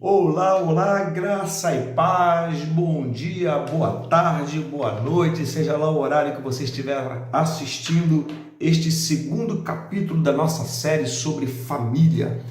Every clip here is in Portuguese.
Olá, olá, graça e paz, bom dia, boa tarde, boa noite, seja lá o horário que você estiver assistindo este segundo capítulo da nossa série sobre família.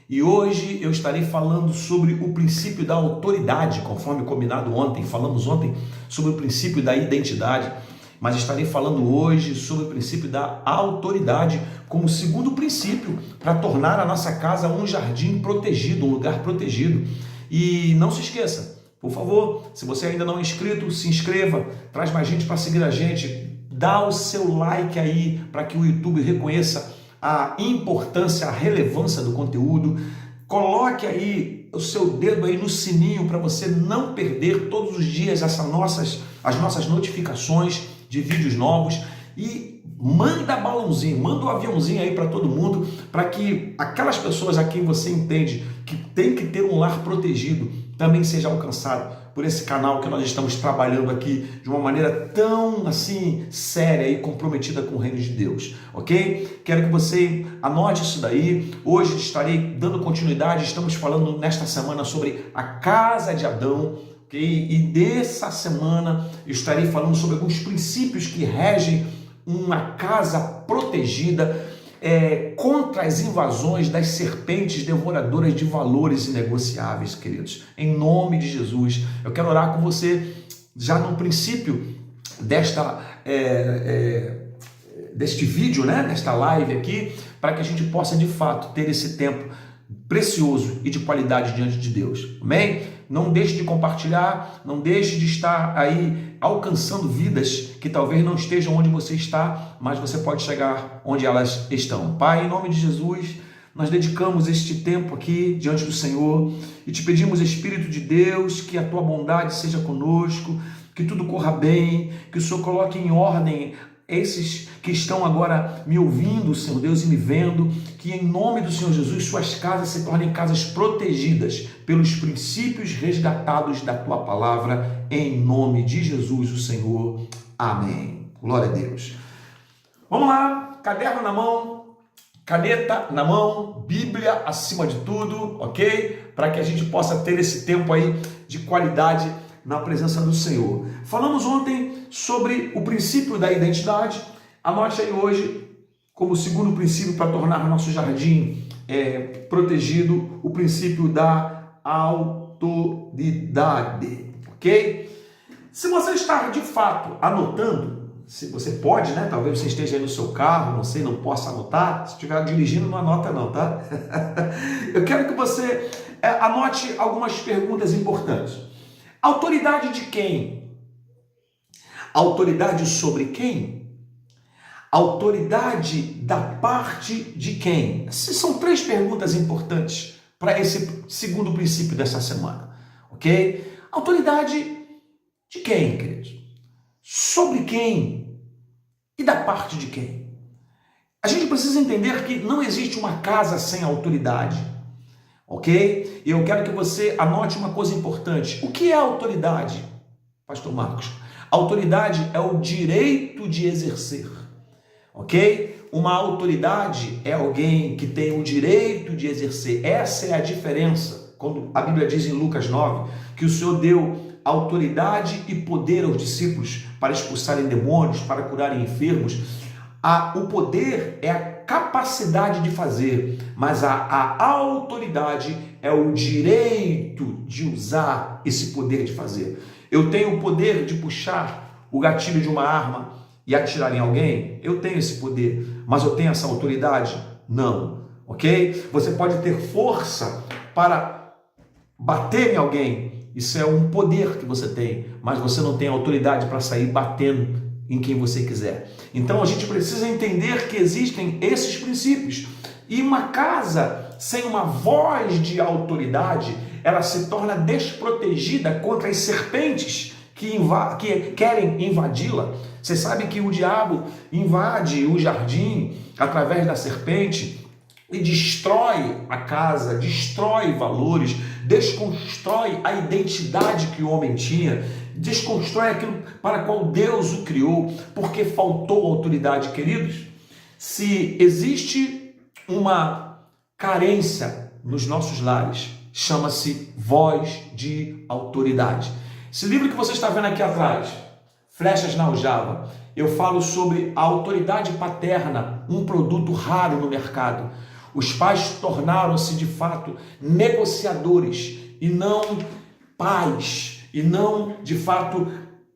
E hoje eu estarei falando sobre o princípio da autoridade, conforme combinado ontem. Falamos ontem sobre o princípio da identidade, mas estarei falando hoje sobre o princípio da autoridade como segundo princípio para tornar a nossa casa um jardim protegido, um lugar protegido. E não se esqueça, por favor, se você ainda não é inscrito, se inscreva, traz mais gente para seguir a gente, dá o seu like aí para que o YouTube reconheça a importância, a relevância do conteúdo. Coloque aí o seu dedo aí no sininho para você não perder todos os dias as nossas notificações de vídeos novos e manda balãozinho, manda um aviãozinho aí para todo mundo, para que aquelas pessoas a quem você entende que tem que ter um lar protegido também seja alcançado por esse canal que nós estamos trabalhando aqui de uma maneira tão assim séria e comprometida com o reino de Deus, ok? Quero que você anote isso daí. Hoje estarei dando continuidade, estamos falando nesta semana sobre a casa de Adão, ok? E dessa semana eu estarei falando sobre alguns princípios que regem uma casa protegida contra as invasões das serpentes devoradoras de valores inegociáveis, queridos. Em nome de Jesus, eu quero orar com você já no princípio deste vídeo, né? Desta live aqui, para que a gente possa de fato ter esse tempo precioso e de qualidade diante de Deus. Amém? Não deixe de compartilhar, não deixe de estar aí alcançando vidas que talvez não estejam onde você está, mas você pode chegar onde elas estão. Pai, em nome de Jesus, nós dedicamos este tempo aqui diante do Senhor e te pedimos, Espírito de Deus, que a tua bondade seja conosco, que tudo corra bem, que o Senhor coloque em ordem esses que estão agora me ouvindo, Senhor Deus, e me vendo, que em nome do Senhor Jesus suas casas se tornem casas protegidas pelos princípios resgatados da tua palavra, em nome de Jesus, o Senhor. Amém. Glória a Deus. Vamos lá, caderno na mão, caneta na mão, Bíblia acima de tudo, ok? Para que a gente possa ter esse tempo aí de qualidade na presença do Senhor. Falamos ontem sobre o princípio da identidade. Anote aí hoje, como segundo princípio para tornar nosso jardim protegido, o princípio da autoridade, ok? Se você está de fato anotando, se você pode, né? Talvez você esteja aí no seu carro, não sei, não possa anotar. Se estiver dirigindo, não anota não, tá? Eu quero que você anote algumas perguntas importantes. Autoridade de quem? Autoridade sobre quem? Autoridade da parte de quem? Essas são três perguntas importantes para esse segundo princípio dessa semana, ok? Autoridade de quem, queridos? Sobre quem? E da parte de quem? A gente precisa entender que não existe uma casa sem autoridade, ok? E eu quero que você anote uma coisa importante. O que é autoridade, Pastor Marcos? Autoridade é o direito de exercer, ok? Uma autoridade é alguém que tem o direito de exercer. Essa é a diferença. Quando a Bíblia diz em Lucas 9 que o Senhor deu autoridade e poder aos discípulos para expulsarem demônios, para curarem enfermos. O poder é a capacidade de fazer, mas a autoridade é o direito de usar esse poder de fazer. Eu tenho o poder de puxar o gatilho de uma arma e atirar em alguém? Eu tenho esse poder, mas eu tenho essa autoridade? Não, ok? Você pode ter força para bater em alguém, isso é um poder que você tem, mas você não tem autoridade para sair batendo em quem você quiser. Então a gente precisa entender que existem esses princípios. E uma casa sem uma voz de autoridade, ela se torna desprotegida contra as serpentes que querem invadi-la. Você sabe que o diabo invade o jardim através da serpente e destrói a casa, destrói valores, desconstrói a identidade que o homem tinha, desconstrói aquilo para qual Deus o criou, porque faltou autoridade, queridos. Se existe uma carência nos nossos lares, chama-se Voz de Autoridade. Esse livro que você está vendo aqui atrás, Flechas na Aljava, eu falo sobre a autoridade paterna, um produto raro no mercado. Os pais tornaram-se de fato negociadores e não pais, e não de fato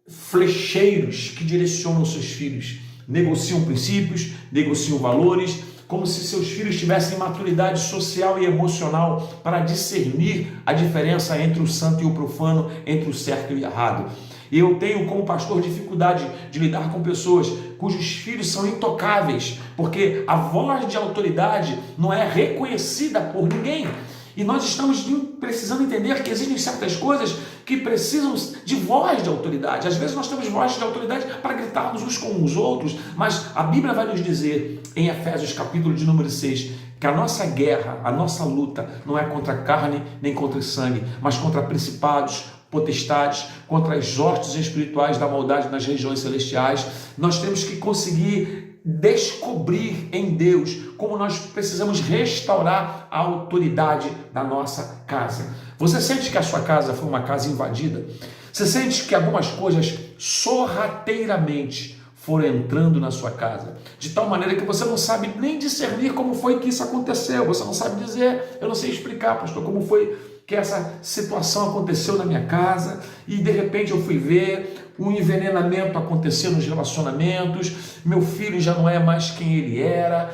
flecheiros que direcionam seus filhos. Negociam princípios, negociam valores, como se seus filhos tivessem maturidade social e emocional para discernir a diferença entre o santo e o profano, entre o certo e o errado. E eu tenho, como pastor, dificuldade de lidar com pessoas cujos filhos são intocáveis, porque a voz de autoridade não é reconhecida por ninguém. E nós estamos precisando entender que existem certas coisas que precisam de voz de autoridade. Às vezes nós temos voz de autoridade para gritarmos uns com os outros, mas a Bíblia vai nos dizer, em Efésios capítulo de número 6, que a nossa guerra, a nossa luta não é contra a carne nem contra o sangue, mas contra principados, potestades, contra as hostes espirituais da maldade nas regiões celestiais. Nós temos que conseguir descobrir em Deus como nós precisamos restaurar a autoridade da nossa casa. Você sente que a sua casa foi uma casa invadida? Você sente que algumas coisas sorrateiramente foram entrando na sua casa, de tal maneira que você não sabe nem discernir como foi que isso aconteceu, você não sabe dizer, eu não sei explicar, pastor, como foi que essa situação aconteceu na minha casa, e de repente eu fui ver, o envenenamento aconteceu nos relacionamentos, meu filho já não é mais quem ele era,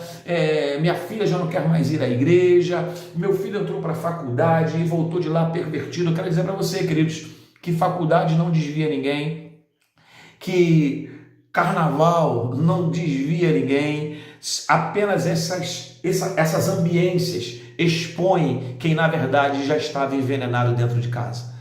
minha filha já não quer mais ir à igreja, meu filho entrou para a faculdade e voltou de lá pervertido. Eu quero dizer para você, queridos, que faculdade não desvia ninguém, que carnaval não desvia ninguém, apenas essas ambiências expõem quem na verdade já estava envenenado dentro de casa.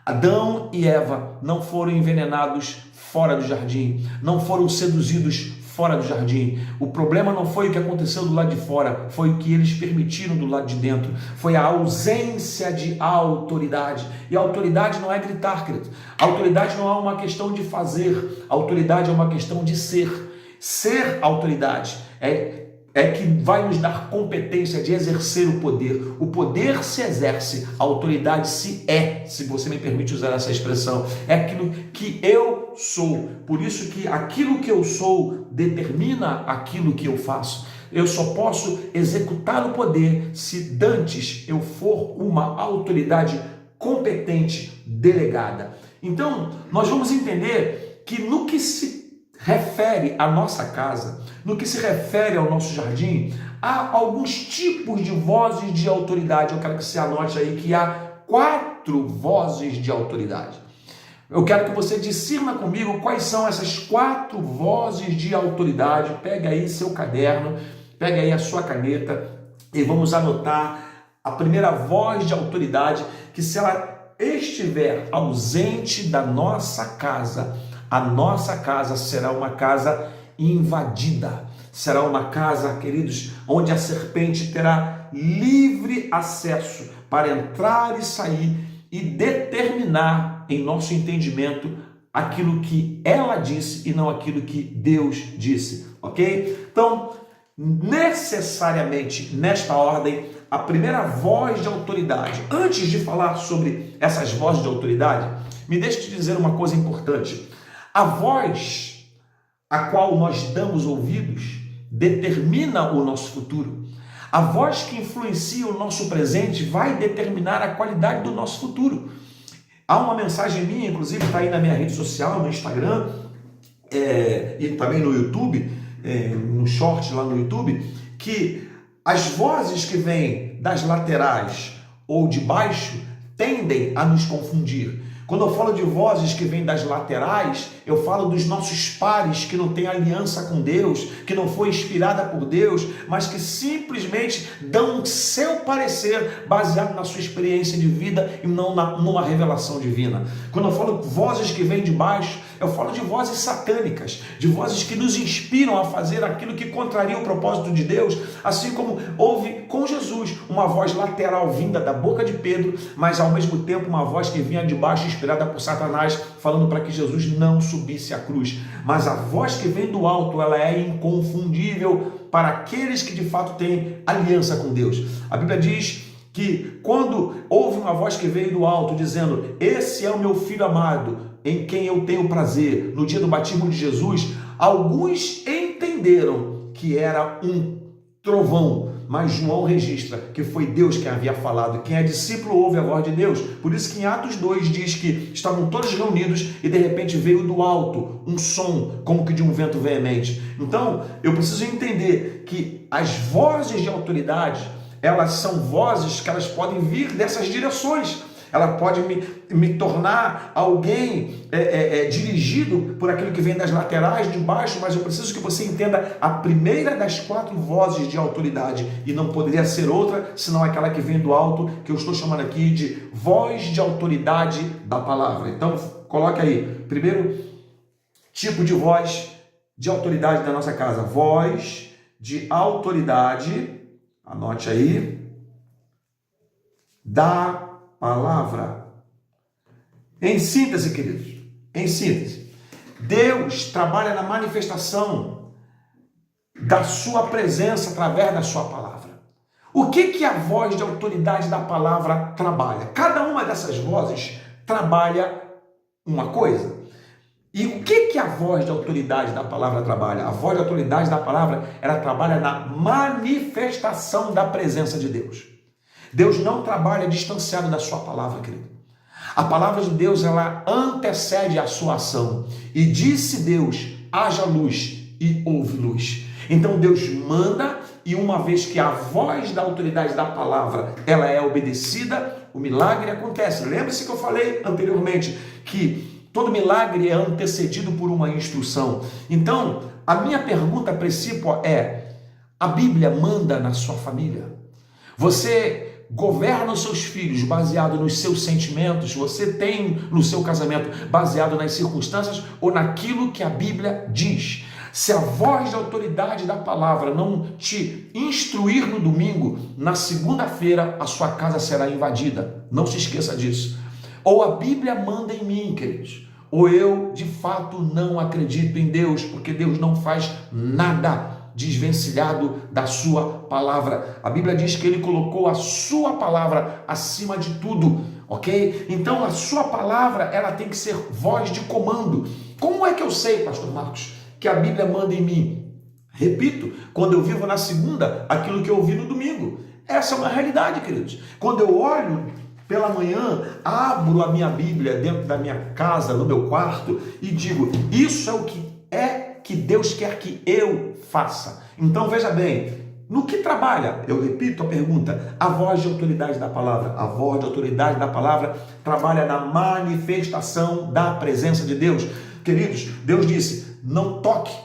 Adão e Eva não foram envenenados fora do jardim, não foram seduzidos fora do jardim. O problema não foi o que aconteceu do lado de fora, foi o que eles permitiram do lado de dentro, foi a ausência de autoridade. E a autoridade não é gritar, querido. A autoridade não é uma questão de fazer, a autoridade é uma questão de ser. Ser autoridade é que vai nos dar competência de exercer o poder. O poder se exerce, a autoridade se é, se você me permite usar essa expressão. É aquilo que eu sou. Por isso que aquilo que eu sou determina aquilo que eu faço. Eu só posso executar o poder se dantes eu for uma autoridade competente, delegada. Então, nós vamos entender que no que se refere à nossa casa, no que se refere ao nosso jardim, há alguns tipos de vozes de autoridade. Eu quero que você anote aí que há 4 vozes de autoridade. Eu quero que você discirna comigo quais são essas 4 vozes de autoridade. Pega aí seu caderno, pega aí a sua caneta e vamos anotar a primeira voz de autoridade, que se ela estiver ausente da nossa casa, a nossa casa será uma casa invadida. Será uma casa, queridos, onde a serpente terá livre acesso para entrar e sair e determinar em nosso entendimento aquilo que ela disse e não aquilo que Deus disse, ok? Então, necessariamente, nesta ordem, a primeira voz de autoridade. Antes de falar sobre essas vozes de autoridade, me deixe te dizer uma coisa importante. A voz a qual nós damos ouvidos determina o nosso futuro. A voz que influencia o nosso presente vai determinar a qualidade do nosso futuro. Há uma mensagem minha, inclusive está aí na minha rede social, no Instagram, e também no YouTube, no short lá no YouTube, que as vozes que vêm das laterais ou de baixo tendem a nos confundir. Quando eu falo de vozes que vêm das laterais, eu falo dos nossos pares que não têm aliança com Deus, que não foi inspirada por Deus, mas que simplesmente dão o seu parecer baseado na sua experiência de vida e não numa revelação divina. Quando eu falo vozes que vêm de baixo, eu falo de vozes satânicas, de vozes que nos inspiram a fazer aquilo que contraria o propósito de Deus, assim como houve com Jesus uma voz lateral vinda da boca de Pedro, mas ao mesmo tempo uma voz que vinha de baixo, inspirada por Satanás, falando para que Jesus não subisse à cruz. Mas a voz que vem do alto, ela é inconfundível para aqueles que de fato têm aliança com Deus. A Bíblia diz que quando houve uma voz que veio do alto, dizendo: esse é o meu filho amado, em quem eu tenho prazer. No dia do batismo de Jesus, alguns entenderam que era um trovão, mas João registra que foi Deus quem havia falado. Quem é discípulo ouve a voz de Deus. Por isso que em Atos 2 diz que estavam todos reunidos e de repente veio do alto um som, como que de um vento veemente. Então, eu preciso entender que as vozes de autoridade, elas são vozes que elas podem vir dessas direções. Ela pode me tornar alguém dirigido por aquilo que vem das laterais, de baixo, mas eu preciso que você entenda a primeira das 4 vozes de autoridade, e não poderia ser outra, senão aquela que vem do alto, que eu estou chamando aqui de voz de autoridade da palavra. Então, coloque aí, primeiro tipo de voz de autoridade da nossa casa, voz de autoridade, anote aí, da palavra. Em síntese, queridos, em síntese, Deus trabalha na manifestação da sua presença através da sua palavra. O que a voz de autoridade da palavra trabalha? Cada uma dessas vozes trabalha uma coisa. E o que a voz de autoridade da palavra trabalha? A voz de autoridade da palavra, ela trabalha na manifestação da presença de Deus. Deus não trabalha distanciado da sua palavra, querido. A palavra de Deus, ela antecede a sua ação. E disse Deus: haja luz, e houve luz. Então Deus manda, e uma vez que a voz da autoridade da palavra, ela é obedecida, o milagre acontece. Lembre-se que eu falei anteriormente que todo milagre é antecedido por uma instrução. Então, a minha pergunta a princípio é: a Bíblia manda na sua família? Você governa os seus filhos baseado nos seus sentimentos? Você tem no seu casamento baseado nas circunstâncias ou naquilo que a Bíblia diz? Se a voz de autoridade da palavra não te instruir no domingo, na segunda-feira a sua casa será invadida. Não se esqueça disso. Ou a Bíblia manda em mim, queridos, ou eu de fato não acredito em Deus, porque Deus não faz nada desvencilhado da sua palavra. A Bíblia diz que ele colocou a sua palavra acima de tudo, ok? Então a sua palavra, ela tem que ser voz de comando. Como é que eu sei, pastor Marcos, que a Bíblia manda em mim? Repito, quando eu vivo na segunda aquilo que eu ouvi no domingo. Essa é uma realidade, queridos. Quando eu olho pela manhã, abro a minha Bíblia dentro da minha casa, no meu quarto, e digo: isso é que Deus quer que eu faça. Então veja bem, no que trabalha? Eu repito a pergunta: a voz de autoridade da palavra. A voz de autoridade da palavra trabalha na manifestação da presença de Deus. Queridos, Deus disse: não toque,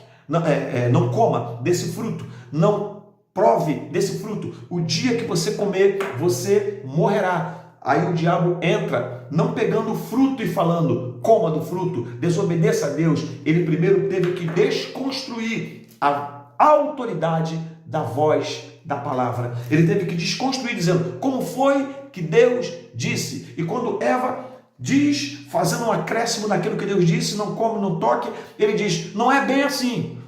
não coma desse fruto, não prove desse fruto. O dia que você comer, você morrerá. Aí o diabo entra, não pegando o fruto e falando: coma do fruto, desobedeça a Deus. Ele primeiro teve que desconstruir a autoridade da voz da palavra. Ele teve que desconstruir, dizendo: como foi que Deus disse? E quando Eva diz, fazendo um acréscimo naquilo que Deus disse, não come, não toque, ele diz: não é bem assim,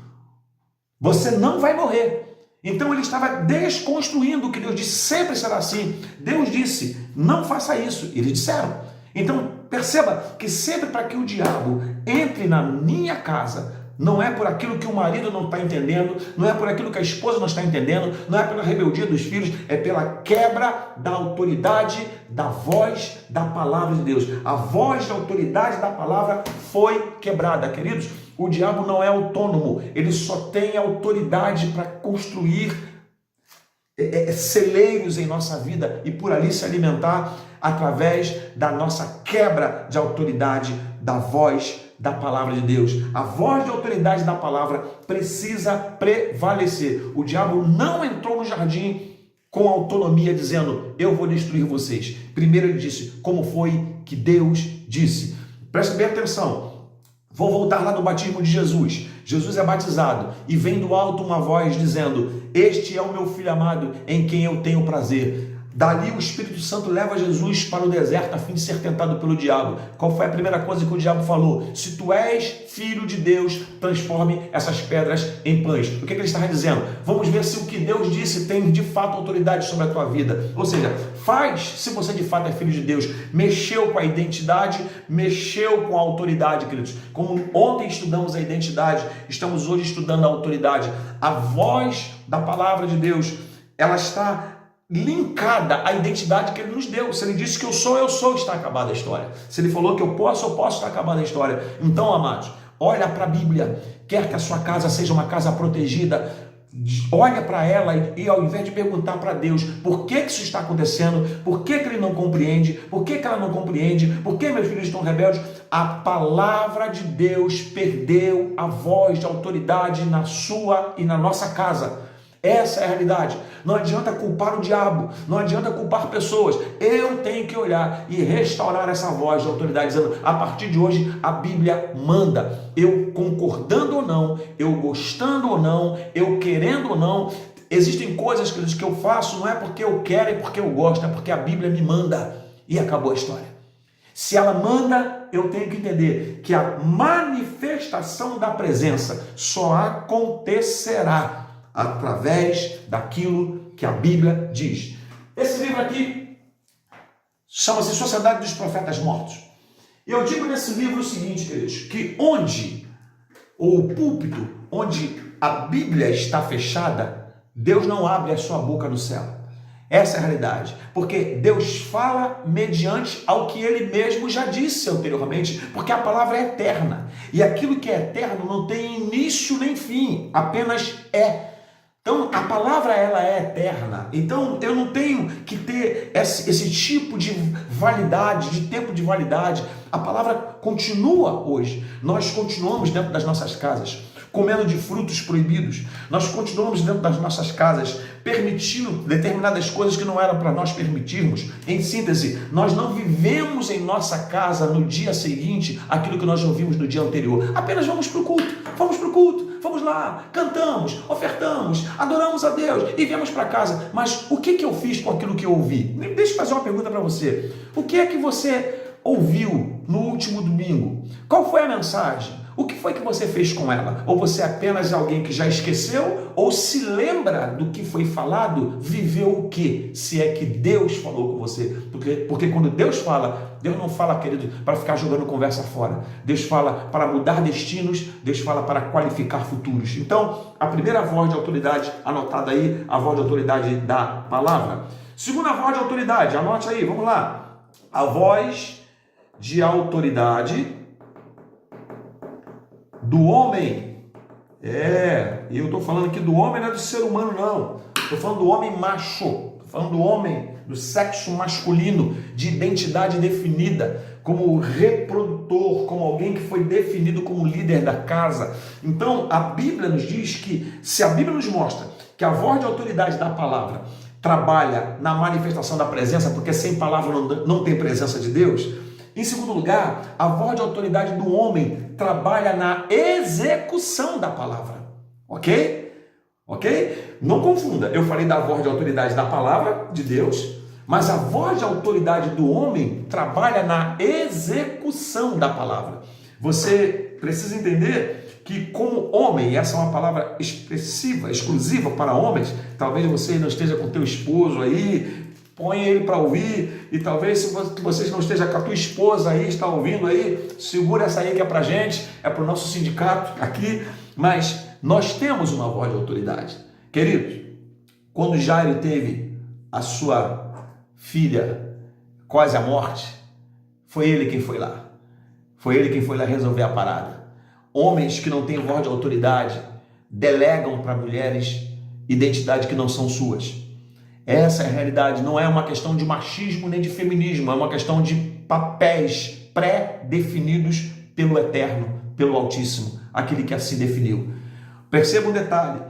você não vai morrer. Então ele estava desconstruindo o que Deus disse: sempre será assim. Deus disse: não faça isso. Eles disseram. Então perceba que sempre para que o diabo entre na minha casa, não é por aquilo que o marido não está entendendo, não é por aquilo que a esposa não está entendendo, não é pela rebeldia dos filhos, é pela quebra da autoridade da voz da palavra de Deus. A voz da autoridade da palavra foi quebrada, queridos. O diabo não é autônomo, ele só tem autoridade para construir celeiros em nossa vida e por ali se alimentar através da nossa quebra de autoridade da voz da palavra de Deus. A voz de autoridade da palavra precisa prevalecer. O diabo não entrou no jardim com autonomia dizendo: eu vou destruir vocês. Primeiro ele disse: como foi que Deus disse? Presta bem atenção. Vou voltar lá no batismo de Jesus. Jesus é batizado e vem do alto uma voz dizendo: este é o meu filho amado em quem eu tenho prazer. Dali o Espírito Santo leva Jesus para o deserto a fim de ser tentado pelo diabo. Qual foi a primeira coisa que o diabo falou? Se tu és filho de Deus, transforme essas pedras em pães. O que ele estava dizendo? Vamos ver se o que Deus disse tem de fato autoridade sobre a tua vida. Ou seja, faz se você de fato é filho de Deus. Mexeu com a identidade, mexeu com a autoridade, queridos. Como ontem estudamos a identidade, estamos hoje estudando a autoridade. A voz da palavra de Deus, ela está linkada à identidade que ele nos deu. Se ele disse que eu sou, está acabada a história. Se ele falou que eu posso, está acabada a história. Então, amados, olha para a Bíblia, quer que a sua casa seja uma casa protegida, olha para ela e ao invés de perguntar para Deus por que isso está acontecendo, por que ele não compreende, por que ela não compreende, por que meus filhos estão rebeldes, a palavra de Deus perdeu a voz de autoridade na sua e na nossa casa. Essa é a realidade. Não adianta culpar o diabo, não adianta culpar pessoas. Eu tenho que olhar e restaurar essa voz de autoridade, dizendo, a partir de hoje a Bíblia manda. Eu concordando ou não, eu gostando ou não, eu querendo ou não, existem coisas que eu faço, não é porque eu quero, é porque eu gosto, é porque a Bíblia me manda. E acabou a história. Se ela manda, eu tenho que entender que a manifestação da presença só acontecerá através daquilo que a Bíblia diz. Esse livro aqui chama-se Sociedade dos Profetas Mortos. Eu digo nesse livro o seguinte, queridos, que o púlpito, onde a Bíblia está fechada, Deus não abre a sua boca no céu. Essa é a realidade, porque Deus fala mediante ao que Ele mesmo já disse anteriormente, porque a palavra é eterna, e aquilo que é eterno não tem início nem fim, apenas é. Então, a palavra ela é eterna. Então, eu não tenho que ter esse tipo de validade, de tempo de validade. A palavra continua hoje. Nós continuamos dentro das nossas casas, comendo de frutos proibidos. Nós continuamos dentro das nossas casas, permitindo determinadas coisas que não eram para nós permitirmos. Em síntese, nós não vivemos em nossa casa no dia seguinte aquilo que nós ouvimos no dia anterior. Apenas vamos para o culto, vamos lá, cantamos, ofertamos, adoramos a Deus e viemos para casa. Mas o que eu fiz com aquilo que eu ouvi? Deixa eu fazer uma pergunta para você. O que é que você ouviu no último domingo? Qual foi a mensagem? O que foi que você fez com ela? Ou você é apenas alguém que já esqueceu? Ou se lembra do que foi falado? Viveu o quê? Se é que Deus falou com você. Porque quando Deus fala, Deus não fala, querido, para ficar jogando conversa fora. Deus fala para mudar destinos, Deus fala para qualificar futuros. Então, a primeira voz de autoridade, anotada aí, a voz de autoridade da palavra. Segunda voz de autoridade, anote aí, vamos lá. A voz de autoridade do homem. Eu estou falando aqui do homem, não é do ser humano, não. Estou falando do homem macho. Estou falando do homem, do sexo masculino, de identidade definida, como reprodutor, como alguém que foi definido como líder da casa. Então, a Bíblia nos diz que, se a Bíblia nos mostra que a voz de autoridade da palavra trabalha na manifestação da presença, porque sem palavra não tem presença de Deus. Em segundo lugar, a voz de autoridade do homem trabalha na execução da palavra. Ok? Ok? Não confunda. Eu falei da voz de autoridade da palavra de Deus, mas a voz de autoridade do homem trabalha na execução da palavra. Você precisa entender que, como homem, e essa é uma palavra expressiva, exclusiva para homens, talvez você não esteja com teu esposo aí, põe ele para ouvir, e talvez se você não esteja com a tua esposa aí, está ouvindo aí, segura essa aí que é para a gente, é para o nosso sindicato aqui, mas nós temos uma voz de autoridade. Queridos, quando Jairo teve a sua filha quase à morte, foi ele quem foi lá. Foi ele quem foi lá resolver a parada. Homens que não têm voz de autoridade delegam para mulheres identidade que não são suas. Essa é a realidade, não é uma questão de machismo nem de feminismo, é uma questão de papéis pré-definidos pelo Eterno, pelo Altíssimo, aquele que assim definiu. Perceba um detalhe,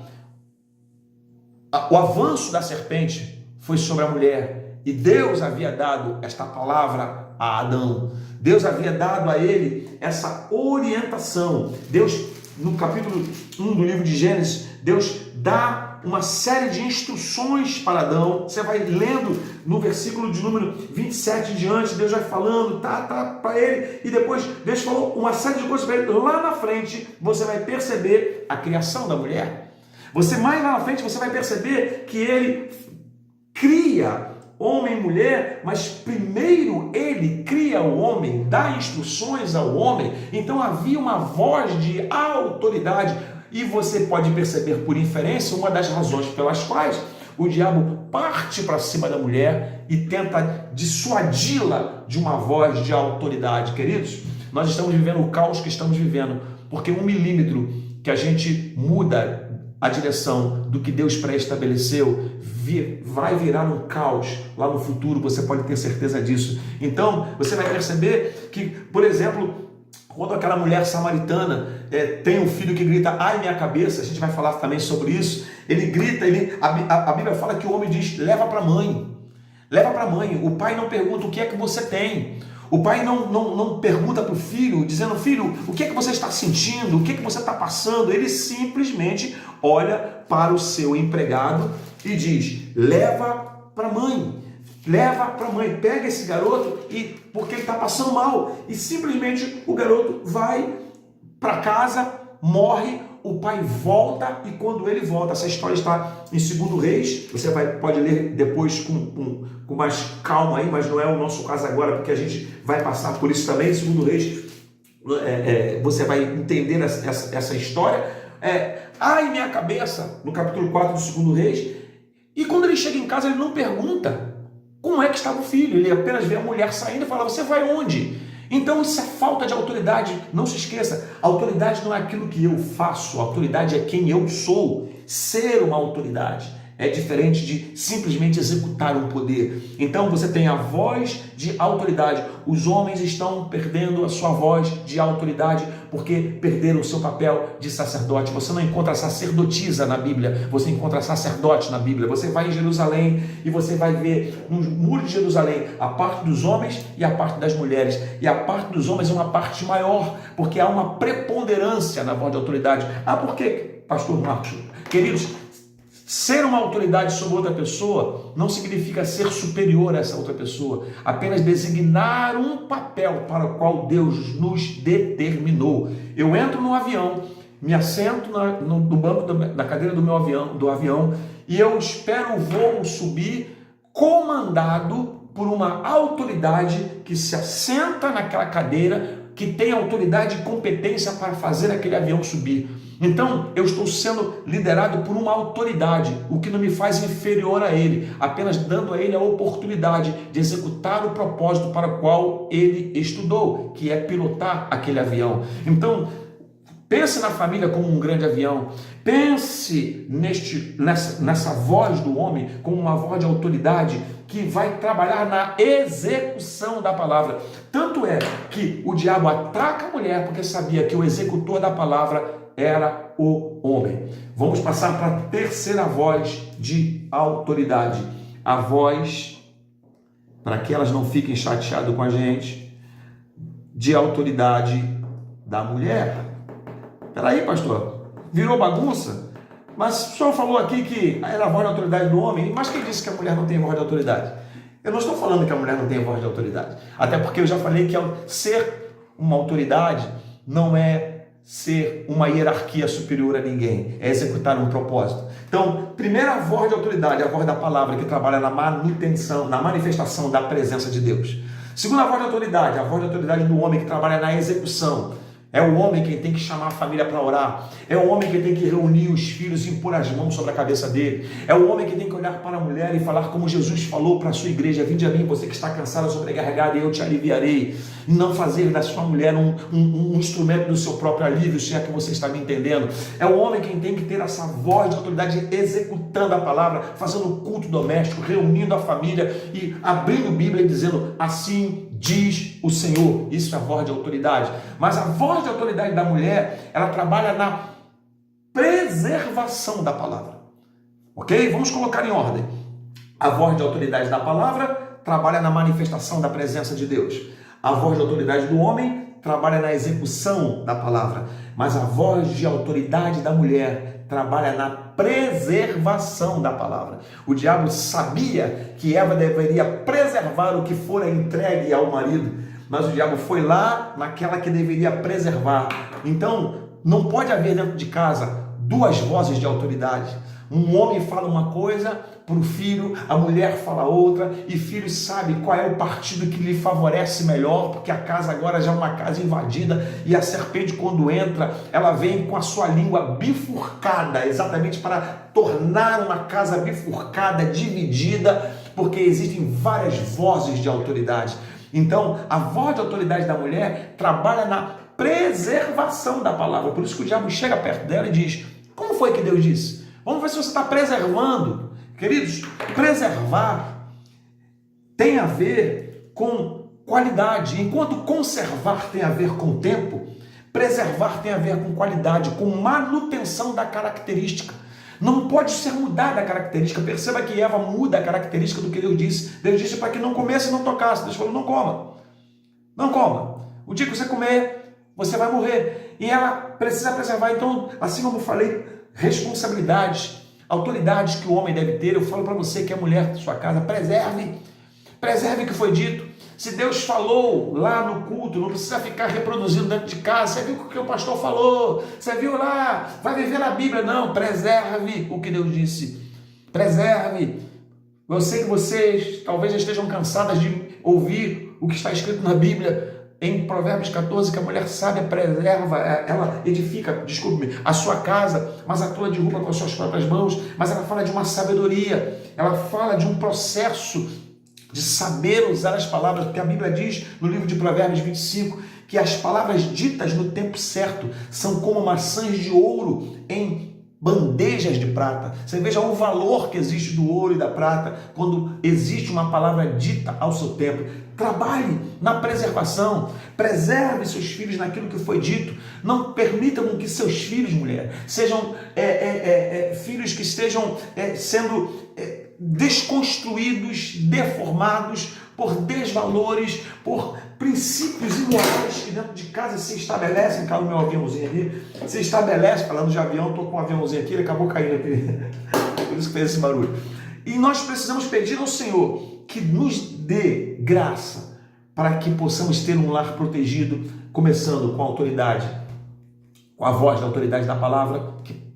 o avanço da serpente foi sobre a mulher, e Deus havia dado esta palavra a Adão, Deus havia dado a ele essa orientação. Deus, no capítulo 1 do livro de Gênesis, Deus dá uma série de instruções para Adão. Você vai lendo no versículo de número 27 em diante, Deus vai falando, tá para ele, e depois Deus falou uma série de coisas para ele. Lá na frente, você vai perceber a criação da mulher. Mais lá na frente, você vai perceber que ele cria homem e mulher, mas primeiro ele cria o homem, dá instruções ao homem. Então havia uma voz de autoridade, e você pode perceber por inferência uma das razões pelas quais o diabo parte para cima da mulher e tenta dissuadi-la de uma voz de autoridade. Queridos, nós estamos vivendo o caos que estamos vivendo, porque 1 milímetro que a gente muda a direção do que Deus pré-estabeleceu, vai virar um caos lá no futuro, você pode ter certeza disso. Então, você vai perceber que, por exemplo, quando aquela mulher samaritana tem um filho que grita, ai minha cabeça, a gente vai falar também sobre isso, ele grita, a Bíblia fala que o homem diz, leva para a mãe, o pai não pergunta o que é que você tem. O pai não pergunta para o filho, dizendo, filho, o que é que você está sentindo? O que é que você está passando? Ele simplesmente olha para o seu empregado e diz, leva para a mãe. Pega esse garoto, porque ele está passando mal. E simplesmente o garoto vai para casa, morre, o pai volta, e quando ele volta, essa história está em 2 Reis, você pode ler depois com mais calma aí, mas não é o nosso caso agora, porque a gente vai passar por isso também. Em 2 Reis, você vai entender essa história. Ai minha cabeça, no capítulo 4 de 2 Reis, e quando ele chega em casa, ele não pergunta como é que estava o filho, ele apenas vê a mulher saindo e fala, você vai onde? Então isso é falta de autoridade. Não se esqueça, a autoridade não é aquilo que eu faço, a autoridade é quem eu sou. Ser uma autoridade é diferente de simplesmente executar um poder. Então você tem a voz de autoridade. Os homens estão perdendo a sua voz de autoridade porque perderam o seu papel de sacerdote. Você não encontra sacerdotisa na Bíblia, você encontra sacerdote na Bíblia. Você vai em Jerusalém e você vai ver no muro de Jerusalém a parte dos homens e a parte das mulheres. E a parte dos homens é uma parte maior, porque há uma preponderância na voz de autoridade. Por quê, pastor Marcos? Queridos, ser uma autoridade sobre outra pessoa não significa ser superior a essa outra pessoa, apenas designar um papel para o qual Deus nos determinou. Eu entro no avião, me assento no banco da cadeira do avião e eu espero o voo subir comandado por uma autoridade que se assenta naquela cadeira, que tem autoridade e competência para fazer aquele avião subir. Então, eu estou sendo liderado por uma autoridade, o que não me faz inferior a ele, apenas dando a ele a oportunidade de executar o propósito para o qual ele estudou, que é pilotar aquele avião. Então, pense na família como um grande avião. Pense nessa voz do homem como uma voz de autoridade que vai trabalhar na execução da palavra. Tanto é que o diabo atraca a mulher porque sabia que o executor da palavra era o homem. Vamos passar para a terceira voz de autoridade. A voz, para que elas não fiquem chateadas com a gente, de autoridade da mulher. Peraí, pastor, virou bagunça? Mas o senhor falou aqui que era a voz de autoridade do homem, mas quem disse que a mulher não tem voz de autoridade? Eu não estou falando que a mulher não tem voz de autoridade, até porque eu já falei que ser uma autoridade não é ser uma hierarquia superior a ninguém, é executar um propósito. Então, primeira voz de autoridade, a voz da palavra que trabalha na manutenção, na manifestação da presença de Deus. Segunda voz de autoridade, a voz de autoridade do homem que trabalha na execução. É o homem quem tem que chamar a família para orar. É o homem que tem que reunir os filhos e impor as mãos sobre a cabeça dele. É o homem que tem que olhar para a mulher e falar como Jesus falou para a sua igreja: vinde a mim, você que está cansado, sobrecarregado, e eu te aliviarei. E não fazer da sua mulher um instrumento do seu próprio alívio, se é que você está me entendendo. É o homem quem tem que ter essa voz de autoridade, executando a palavra, fazendo o culto doméstico, reunindo a família e abrindo a Bíblia e dizendo: assim diz o Senhor. Isso é a voz de autoridade. Mas a voz de autoridade da mulher, ela trabalha na preservação da palavra. Ok? Vamos colocar em ordem. A voz de autoridade da palavra trabalha na manifestação da presença de Deus. A voz de autoridade do homem trabalha na execução da palavra, mas a voz de autoridade da mulher trabalha na preservação da palavra. O diabo sabia que Eva deveria preservar o que fora entregue ao marido, mas o diabo foi lá naquela que deveria preservar. Então, não pode haver dentro de casa duas vozes de autoridade. Um homem fala uma coisa para o filho, a mulher fala outra, e filho sabe qual é o partido que lhe favorece melhor, porque a casa agora já é uma casa invadida, e a serpente, quando entra, ela vem com a sua língua bifurcada, exatamente para tornar uma casa bifurcada, dividida, porque existem várias vozes de autoridade. Então, a voz de autoridade da mulher trabalha na preservação da palavra. Por isso que o diabo chega perto dela e diz: como foi que Deus disse? Vamos ver se você está preservando. Queridos, preservar tem a ver com qualidade. Enquanto conservar tem a ver com tempo, preservar tem a ver com qualidade, com manutenção da característica. Não pode ser mudada a característica. Perceba que Eva muda a característica do que Deus disse. Deus disse para que não comesse e não tocasse. Deus falou: não coma. Não coma. O dia que você comer, você vai morrer. E ela precisa preservar. Então, assim como eu falei, responsabilidades, autoridades que o homem deve ter. Eu falo para você que é mulher da sua casa, preserve o que foi dito. Se Deus falou lá no culto, não precisa ficar reproduzindo dentro de casa. Você viu o que o pastor falou? Você viu lá? Vai viver na Bíblia? Não, preserve o que Deus disse. Preserve. Eu sei que vocês talvez já estejam cansadas de ouvir o que está escrito na Bíblia. Em Provérbios 14, que a mulher sábia preserva, ela edifica, a sua casa, mas a tola derruba com as suas próprias mãos. Mas ela fala de uma sabedoria, ela fala de um processo de saber usar as palavras, porque a Bíblia diz no livro de Provérbios 25, que as palavras ditas no tempo certo são como maçãs de ouro em bandejas de prata. Você veja o valor que existe do ouro e da prata quando existe uma palavra dita ao seu tempo. Trabalhe na preservação, preserve seus filhos naquilo que foi dito. Não permita com que seus filhos, mulher, sejam filhos que estejam sendo desconstruídos, deformados por desvalores, por princípios imorais que dentro de casa se estabelecem. Cala o meu aviãozinho aqui, se estabelece, falando de avião, estou com um aviãozinho aqui, ele acabou caindo aqui, por isso que fez esse barulho. E nós precisamos pedir ao Senhor que nos dê graça para que possamos ter um lar protegido, começando com a autoridade, com a voz da autoridade da palavra, que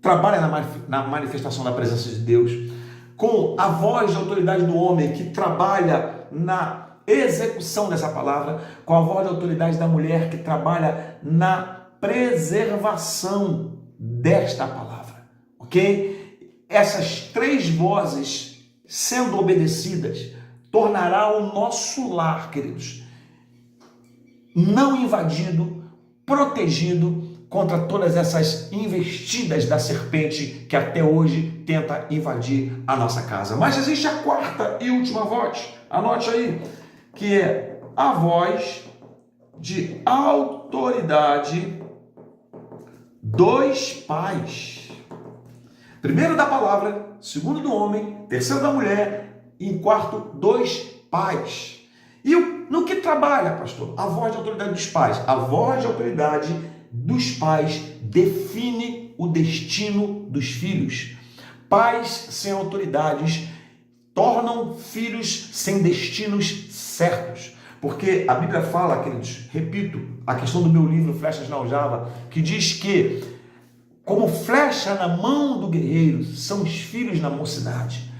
trabalha na manifestação da presença de Deus, com a voz de autoridade do homem, que trabalha na execução dessa palavra, com a voz de autoridade da mulher, que trabalha na preservação desta palavra, ok? Essas três vozes, sendo obedecidas, tornará o nosso lar, queridos, não invadido, protegido contra todas essas investidas da serpente que até hoje tenta invadir a nossa casa. Mas existe a quarta e última voz, anote aí, que é a voz de autoridade dos pais. Primeiro da palavra, segundo do homem, terceiro da mulher e em quarto dos pais. E no que trabalha, pastor? A voz de autoridade dos pais. A voz de autoridade dos pais define o destino dos filhos. Pais sem autoridades tornam filhos sem destinos certos. Porque a Bíblia fala, queridos, repito, a questão do meu livro Flechas na Aljava, que diz que como flecha na mão do guerreiro são os filhos na mocidade.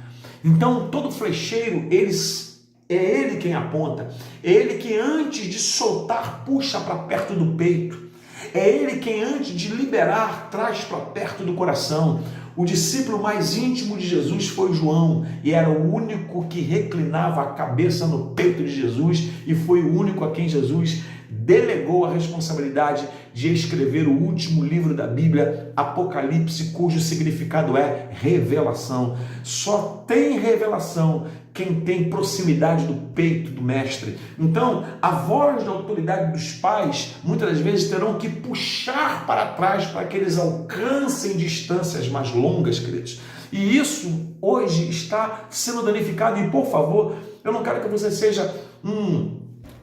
Então todo flecheiro, é ele quem aponta, é ele que antes de soltar puxa para perto do peito. É ele quem antes de liberar traz para perto do coração. O discípulo mais íntimo de Jesus foi João e era o único que reclinava a cabeça no peito de Jesus e foi o único a quem Jesus delegou a responsabilidade de escrever o último livro da Bíblia, Apocalipse, cujo significado é revelação. Só tem revelação quem tem proximidade do peito do mestre. Então, a voz da autoridade dos pais, muitas das vezes terão que puxar para trás para que eles alcancem distâncias mais longas, queridos. E isso hoje está sendo danificado. E, por favor, eu não quero que você seja um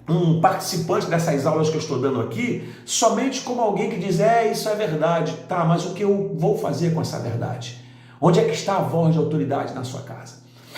um participante dessas aulas que eu estou dando aqui somente como alguém que diz, isso é verdade. Tá, mas o que eu vou fazer com essa verdade? Onde é que está a voz de autoridade na sua casa?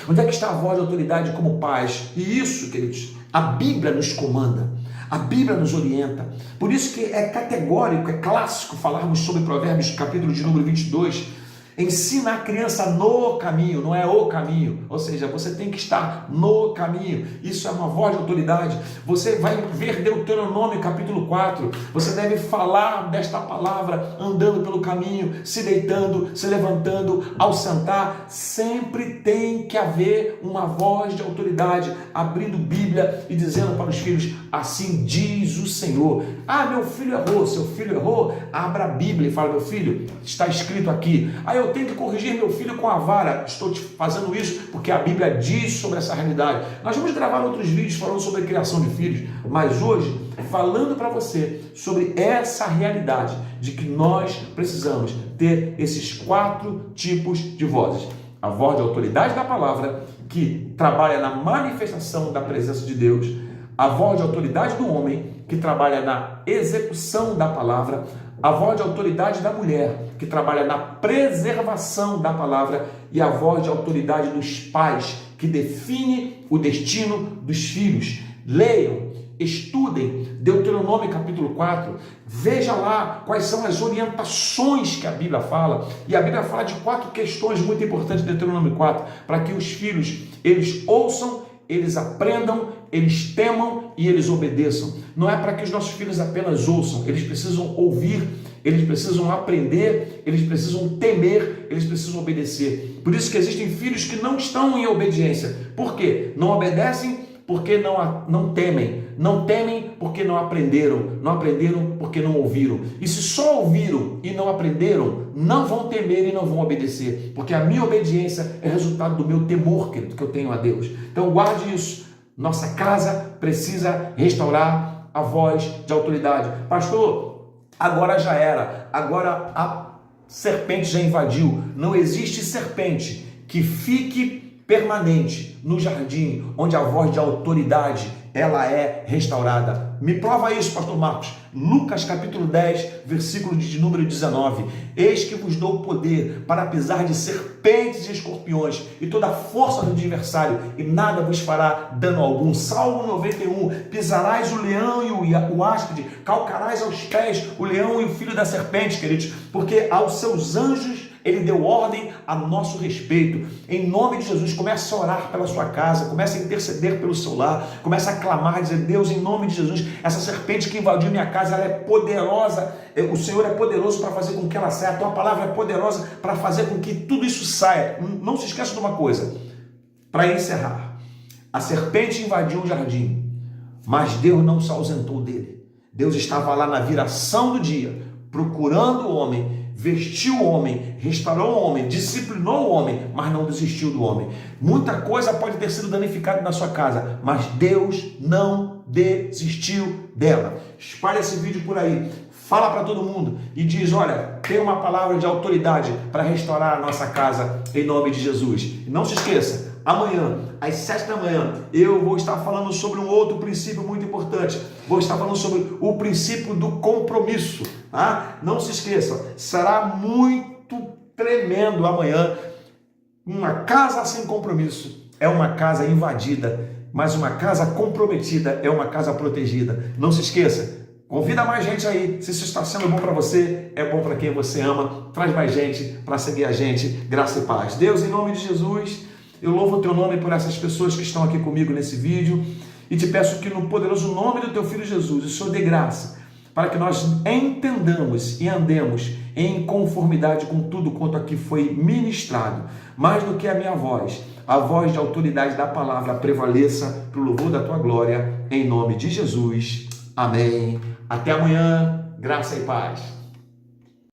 Onde é que está a voz de autoridade como pais? E isso, queridos, a Bíblia nos comanda, a Bíblia nos orienta. Por isso que é categórico, é clássico falarmos sobre Provérbios, capítulo de número 22, ensina a criança no caminho, não é o caminho. Ou seja, você tem que estar no caminho. Isso é uma voz de autoridade. Você vai ver Deuteronômio capítulo 4. Você deve falar desta palavra andando pelo caminho, se deitando, se levantando, ao sentar. Sempre tem que haver uma voz de autoridade, abrindo Bíblia e dizendo para os filhos, assim diz o Senhor. Meu filho errou. Seu filho errou? Abra a Bíblia e fala, meu filho, está escrito aqui. Eu tenho que corrigir meu filho com a vara. Estou te fazendo isso porque a Bíblia diz sobre essa realidade. Nós vamos gravar outros vídeos falando sobre a criação de filhos, mas hoje, falando para você sobre essa realidade de que nós precisamos ter esses 4 tipos de vozes. A voz de autoridade da palavra, que trabalha na manifestação da presença de Deus. A voz de autoridade do homem, que trabalha na execução da palavra. A voz de autoridade da mulher, que trabalha na preservação da palavra, e a voz de autoridade dos pais, que define o destino dos filhos. Leiam, estudem Deuteronômio capítulo 4, veja lá quais são as orientações que a Bíblia fala, e a Bíblia fala de 4 questões muito importantes de Deuteronômio 4, para que os filhos, eles ouçam, eles aprendam, eles temam e eles obedeçam. Não é para que os nossos filhos apenas ouçam, eles precisam ouvir, eles precisam aprender, eles precisam temer, eles precisam obedecer. Por isso que existem filhos que não estão em obediência. Por quê? Não obedecem porque não temem. Não temem porque não aprenderam. Não aprenderam porque não ouviram. E se só ouviram e não aprenderam, não vão temer e não vão obedecer. Porque a minha obediência é resultado do meu temor, querido, que eu tenho a Deus. Então guarde isso. Nossa casa precisa restaurar a voz de autoridade. Pastor, agora já era. Agora a serpente já invadiu. Não existe serpente que fique permanente no jardim onde a voz de autoridade ela é restaurada. Me prova isso, pastor Marcos. Lucas capítulo 10, versículo de número 19. Eis que vos dou poder para pisar de serpentes e escorpiões e toda a força do adversário, e nada vos fará dano algum. Salmo 91. Pisarás o leão e o áspide, calcarás aos pés o leão e o filho da serpente, queridos, porque aos seus anjos ele deu ordem a nosso respeito. Em nome de Jesus, comece a orar pela sua casa, comece a interceder pelo seu lar, comece a clamar, dizer, Deus, em nome de Jesus, essa serpente que invadiu minha casa, ela é poderosa, o Senhor é poderoso para fazer com que ela saia, a tua palavra é poderosa para fazer com que tudo isso saia. Não se esqueça de uma coisa, para encerrar, a serpente invadiu o jardim, mas Deus não se ausentou dele. Deus estava lá na viração do dia, procurando o homem, vestiu o homem, restaurou o homem, disciplinou o homem, mas não desistiu do homem. Muita coisa pode ter sido danificada na sua casa, mas Deus não desistiu dela. Espalhe esse vídeo por aí, fala para todo mundo e diz, olha, tem uma palavra de autoridade para restaurar a nossa casa em nome de Jesus. E não se esqueça, amanhã, às 7 da manhã, eu vou estar falando sobre um outro princípio muito importante. Vou estar falando sobre o princípio do compromisso. Tá? Não se esqueça, será muito tremendo amanhã. Uma casa sem compromisso é uma casa invadida, mas uma casa comprometida é uma casa protegida. Não se esqueça, convida mais gente aí. Se isso está sendo bom para você, é bom para quem você ama. Traz mais gente para seguir a gente. Graça e paz. Deus, em nome de Jesus, eu louvo o teu nome por essas pessoas que estão aqui comigo nesse vídeo e te peço que no poderoso nome do teu Filho Jesus, o Senhor dê graça para que nós entendamos e andemos em conformidade com tudo quanto aqui foi ministrado. Mais do que a minha voz, a voz de autoridade da palavra prevaleça para o louvor da tua glória, em nome de Jesus. Amém. Até amanhã. Graça e paz.